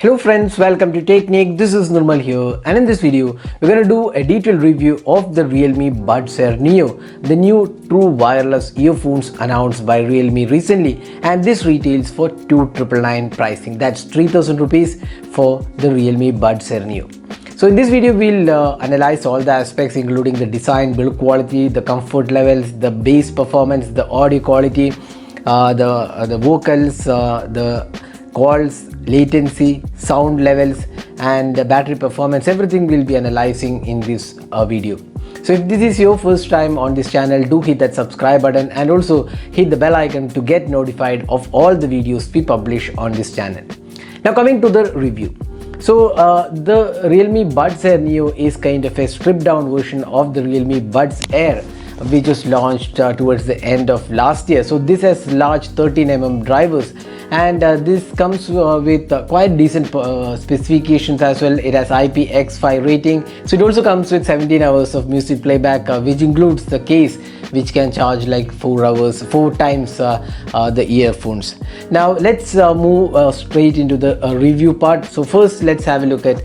Hello friends, welcome to Technique. This is Nirmal here, and in this video we're going to do a detailed review of the Realme Buds Air Neo, the new true wireless earphones announced by Realme recently, and this retails for 2,999 pricing. That's 3,000 rupees for the Realme Buds Air Neo. So in this video we'll analyze all the aspects including the design, build quality, the comfort levels, the bass performance, the audio quality, the vocals, the calls, latency, sound levels, and battery performance. Everything we'll be analyzing in this video. So if this is your first time on this channel, do hit that subscribe button and also hit the bell icon to get notified of all the videos we publish on this channel. Now coming to the review. So the Realme Buds Air Neo is kind of a stripped down version of the Realme Buds Air, which was launched towards the end of last year. So this has large 13mm drivers, and this comes with quite decent specifications as well. It has IPX5 rating, so it also comes with 17 hours of music playback, which includes the case, which can charge like 4 times the earphones. Now let's move straight into the review part. So first let's have a look at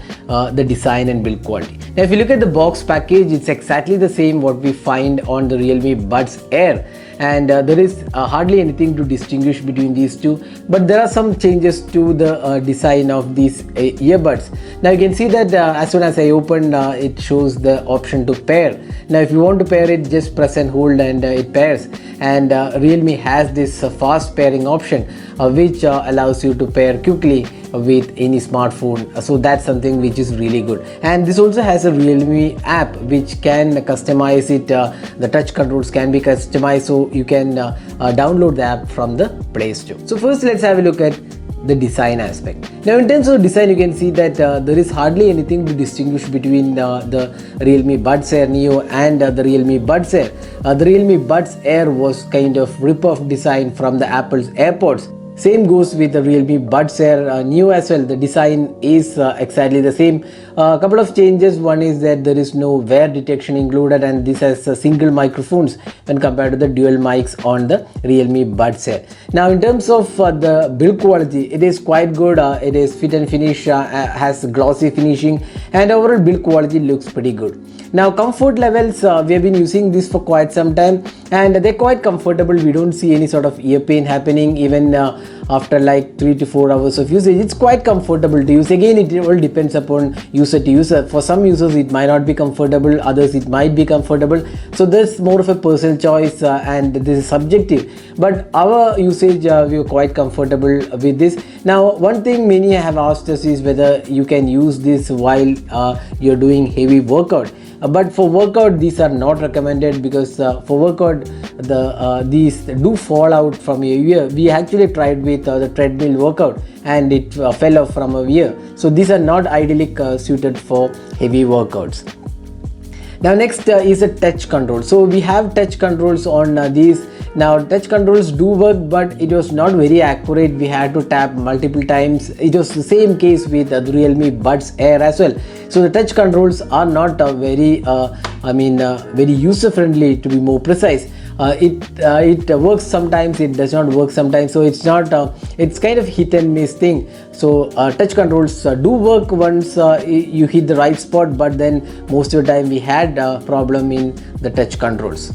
the design and build quality. Now if you look at the box package, it's exactly the same what we find on the Realme Buds Air, and there is hardly anything to distinguish between these two, but there are some changes to the design of these earbuds. Now you can see that as soon as I open, it shows the option to pair. Now if you want to pair it, just press and hold and it pairs, and Realme has this fast pairing option which allows you to pair quickly with any smartphone. So that's something which is really good, and this also has a Realme app which can customize it. The touch controls can be customized, so you can download the app from the Play Store. So first let's have a look at the design aspect. Now in terms of design, you can see that there is hardly anything to distinguish between the Realme Buds Air Neo and the Realme Buds Air. The Realme Buds Air was kind of rip-off design from the Apple's AirPods. Same goes with the Realme Buds Air Neo as well. The design is exactly the same. A couple of changes. One is that there is no wear detection included, and this has single microphones when compared to the dual mics on the Realme Buds Air. Now in terms of the build quality, it is quite good. It is fit and finish, has glossy finishing, and overall build quality looks pretty good. Now comfort levels, we have been using this for quite some time, and they're quite comfortable. We don't see any sort of ear pain happening even after like 3 to 4 hours of usage. It's quite comfortable to use. Again, it all depends upon user to user. For some users it might not be comfortable, others it might be comfortable, so there's more of a personal choice, and this is subjective, but our usage, we are quite comfortable with this. Now one thing many have asked us is whether you can use this while you're doing heavy workout. But for workout these are not recommended, because for workout these do fall out from your ear. We actually tried with the treadmill workout and it fell off from our ear. So these are not ideally suited for heavy workouts. Now next is a touch control. So we have touch controls on these. Now touch controls do work, but it was not very accurate. We had to tap multiple times. It was the same case with the Realme Buds Air as well. So the touch controls are not very very user friendly, to be more precise. It works sometimes, it does not work sometimes, so it's not it's kind of hit and miss thing. So touch controls do work once you hit the right spot, but then most of the time we had a problem in the touch controls.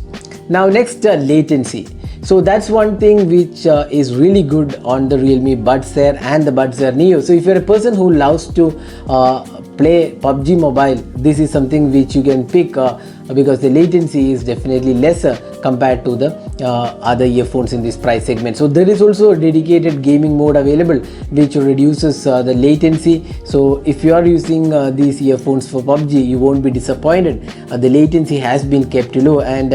Now next, latency. So that's one thing which is really good on the Realme Buds Air and the Buds Air Neo. So if you're a person who loves to play PUBG Mobile, this is something which you can pick because the latency is definitely lesser compared to the other earphones in this price segment. So there is also a dedicated gaming mode available which reduces the latency. So if you are using these earphones for PUBG, you won't be disappointed. The latency has been kept low, and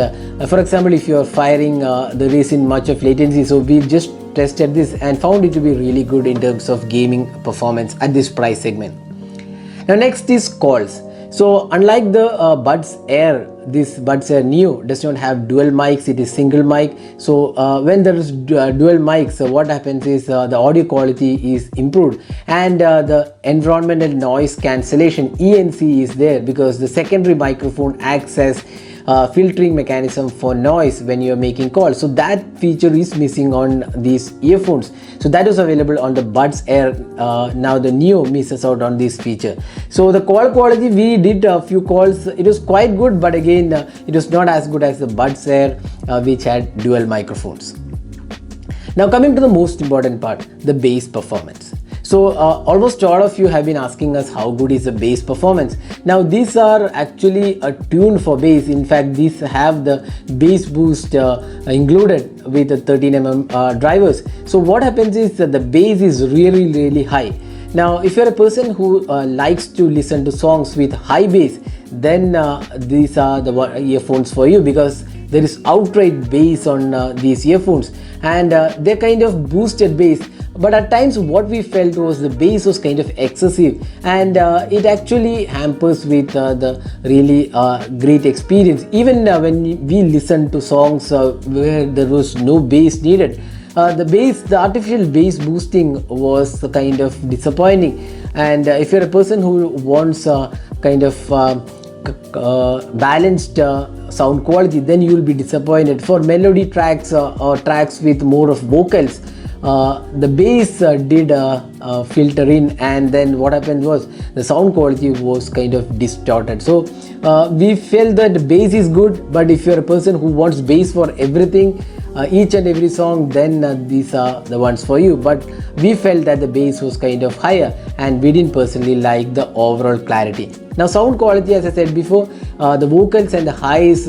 for example, if you are firing, there isn't much of latency. So we just tested this and found it to be really good in terms of gaming performance at this price segment. Now next is calls. So unlike the Buds Air, this Buds Air Neo does not have dual mics, it is single mic. So when there is dual mics, what happens is the audio quality is improved, and the environmental noise cancellation, ENC, is there, because the secondary microphone acts as filtering mechanism for noise when you are making calls. So that feature is missing on these earphones. So that was available on the Buds Air. Now the Neo misses out on this feature. So the call quality, we did a few calls, it was quite good, but again it was not as good as the Buds Air, which had dual microphones. Now coming to the most important part, the bass performance. So almost all of you have been asking us how good is the bass performance. Now these are actually tuned for bass. In fact, these have the bass boost included with the 13mm drivers. So what happens is that the bass is really high. Now if you're a person who likes to listen to songs with high bass, then these are the earphones for you, because there is outright bass on these earphones, and they're kind of boosted bass. But at times what we felt was the bass was kind of excessive, and it actually hampers with the really great experience. Even when we listen to songs where there was no bass needed, the artificial bass boosting was kind of disappointing. And if you're a person who wants kind of balanced sound quality, then you will be disappointed. For melody tracks or tracks with more of vocals, the bass did filter in, and then what happened was the sound quality was kind of distorted. So we felt that the bass is good, but if you're a person who wants bass for everything, each and every song, then these are the ones for you. But we felt that the bass was kind of higher, and we didn't personally like the overall clarity. Now sound quality, as I said before, the vocals and the highs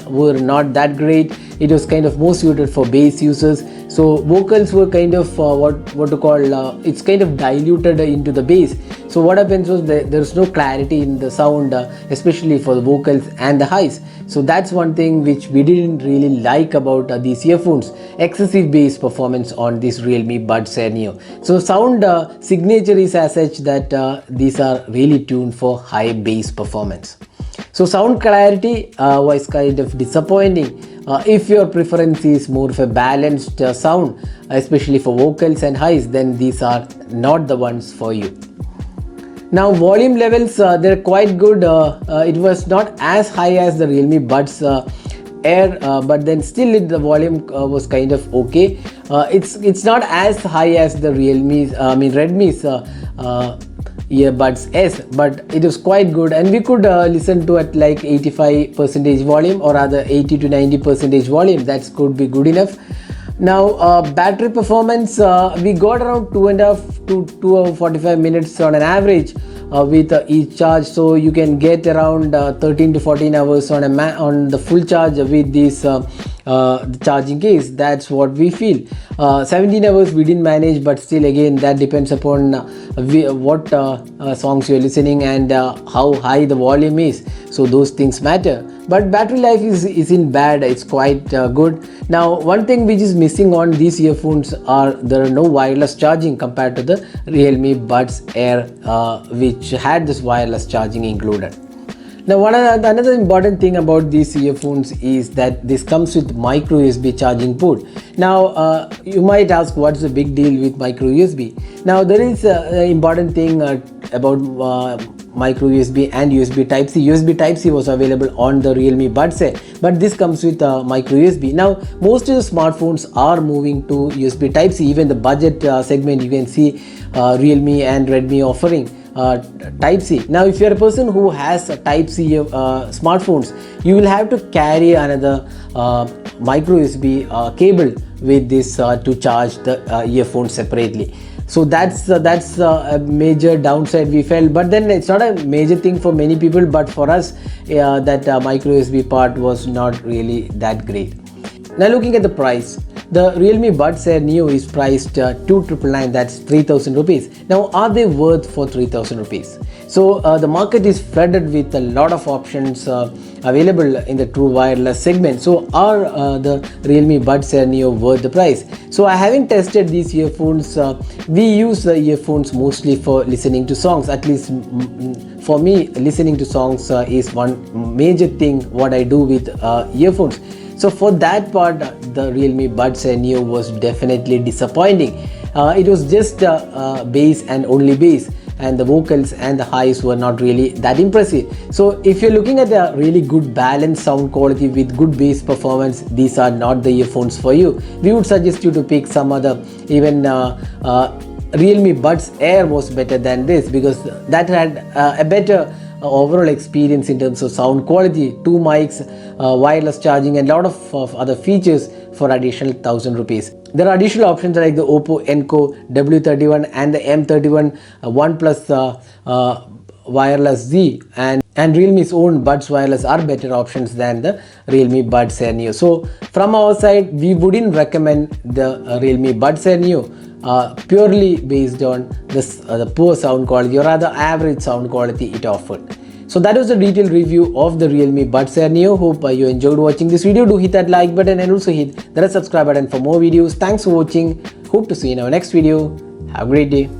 were not that great. It was kind of more suited for bass users. So vocals were kind of what to call, it's kind of diluted into the bass. So what happens was there's no clarity in the sound, especially for the vocals and the highs. So that's one thing which we didn't really like about these earphones, excessive bass performance on this Realme Buds Air Neo. So sound signature is as such that these are really tuned for high bass performance. So sound clarity was kind of disappointing. If your preference is more of a balanced sound, especially for vocals and highs, then these are not the ones for you. Now volume levels, they're quite good. It was not as high as the Realme Buds Air, but then still the volume was kind of okay. It's not as high as the Redmi's earbuds S, but it was quite good, and we could listen to at like 85% volume, or rather 80 to 90% volume. That could be good enough. Now battery performance, we got around 2.5 to 2 hours 45 minutes on an average with each charge. So you can get around 13 to 14 hours on the full charge with this charging case. That's what we feel. 17 hours we didn't manage, but still again that depends upon what songs you're listening and how high the volume is. So those things matter. But battery life isn't bad, it's quite good. Now one thing which is missing on these earphones are there are no wireless charging compared to the Realme Buds Air, which had this wireless charging included. Now another important thing about these earphones is that this comes with micro USB charging port. Now you might ask, what's the big deal with micro USB? Now there is an important thing about micro USB and USB Type-C. USB Type-C was available on the Realme Buds Air, but this comes with micro USB. Now most of the smartphones are moving to USB Type-C. Even the budget segment, you can see Realme and Redmi offering Type-C. Now if you're a person who has Type-C smartphones, you will have to carry another micro USB cable with this to charge the earphone separately. So that's a major downside we felt, but then it's not a major thing for many people, but for us that micro USB part was not really that great. Now looking at the price, the Realme Buds Air Neo is priced 2,999, that's 3,000 rupees. Now are they worth for 3,000 rupees? So the market is flooded with a lot of options available in the true wireless segment. So are the Realme Buds Air Neo worth the price? So I haven't tested these earphones. We use the earphones mostly for listening to songs. At least for me, listening to songs is one major thing what I do with earphones. So for that part, the Realme Buds Air Neo was definitely disappointing. It was just bass and only bass. and the vocals and the highs were not really that impressive. So if you're looking at a really good balanced sound quality with good bass performance, these are not the earphones for you. We would suggest you to pick some other, even Realme Buds Air was better than this, because that had a better overall experience in terms of sound quality, two mics, wireless charging, and a lot of other features for additional 1000 rupees. There are additional options like the Oppo Enco W31 and the M31 OnePlus Wireless Z, and Realme's own Buds Wireless are better options than the Realme Buds Air Neo. So from our side, we wouldn't recommend the Realme Buds Air Neo purely based on this the poor sound quality, or rather average sound quality it offered. So that was a detailed review of the Realme Buds Air Neo. Hope you enjoyed watching this video. Do hit that like button and also hit the red subscribe button for more videos. Thanks for watching. Hope to see you in our next video. Have a great day.